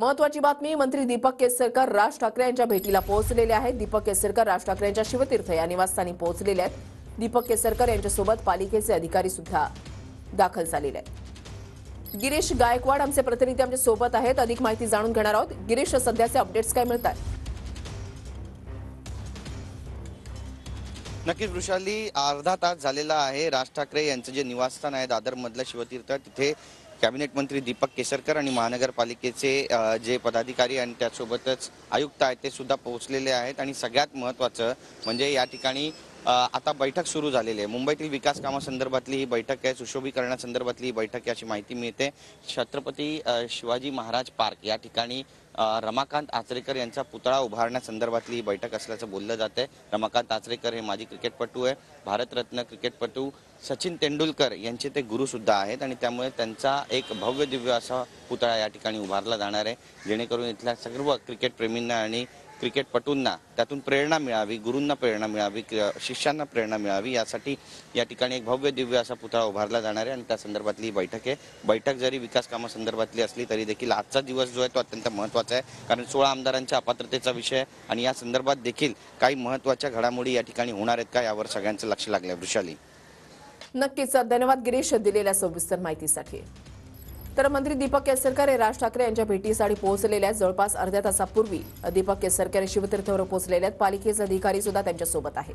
महत्वाची बातमी, मंत्री दीपक केसरकर राज ठाकरे यांच्या भेटीला पोहोचलेले आहेत। दीपक केसरकर राज ठाकरे यांच्या शिवतीर्थ या निवासस्थानी पोहोचलेले आहेत। दीपक केसरकर यांच्यासोबत पालिकेचे अधिकारी सुद्धा दाखल झालेले आहेत। गिरीश गायकवाड आमचे प्रतिनिधी आमच्या सोबत आहेत, अधिक माहिती जाणून घेणार आहोत। गिरीश, सध्याचे अपडेट्स काय मिळतात? नक्कीच वृषाली, अर्धा तास झालेला आहे राज ठाकरे यांचं जे निवासस्थान आहे दादर मधलं शिवतीर्थ, तिथे कॅबिनेट मंत्री दीपक केसरकर आणि महानगरपालिकेचे जे पदाधिकारी आणि त्यासोबतच आयुक्त आहेत ते सुद्धा पोहोचलेले आहेत। आणि सगळ्यात महत्त्वाचं म्हणजे या ठिकाणी आता बैठक सुरू झालेली आहे। मुंबईतील विकास कामासंदर्भातली ही बैठक आहे, सुशोभीकरणासंदर्भातली ही बैठक आहे अशी माहिती मिळते। छत्रपती शिवाजी महाराज पार्क या ठिकाणी रमाकांत आचरेकर यांचा पुतळा उभारण्यासंदर्भातली ही बैठक असल्याचं बोललं जात आहे। रमाकांत आचरेकर हे माजी क्रिकेटपटू आहे, भारतरत्न क्रिकेटपटू सचिन तेंडुलकर यांचे ते गुरु सुद्धा आहेत आणि त्यामुळे त्यांचा एक भव्य दिव्य असा पुतळा या ठिकाणी उभारला जाणार आहे, जेणेकरून इथल्या सर्व क्रिकेटप्रेमींना आणि क्रिकेटपटूंना त्यातून प्रेरणा मिळावी, गुरूंना प्रेरणा मिळावी, शिष्यांना प्रेरणा मिळावी यासाठी या ठिकाणी एक भव्य दिव्य असा पुतळा उभारला जाणार आहे। आणि त्या संदर्भातली ही बैठक आहे। बैठक जरी विकास कामासंदर्भातली असली तरी देखील आजचा दिवस जो आहे तो अत्यंत महत्त्वाचा आहे, कारण 16 आमदारांच्या अपात्रतेचा विषय आणि या संदर्भात देखील काही महत्त्वाच्या घडामोडी या ठिकाणी होणार आहेत का यावर सगळ्यांचं लक्ष लागलं आहे। वृषाली, नक्कीच धन्यवाद गिरीश दिलेल्या सविस्तर माहितीसाठी। तर मंत्री दीपक केसरकर हे राज ठाकरे यांच्या भेटीसाठी पोहोचलेले आहेत। जवळपास अर्ध्या तासापूर्वी दीपक केसरकर शिवतीर्थवर पोहोचलेले आहेत। पालिकेचे अधिकारी सुद्धा त्यांच्यासोबत आहेत।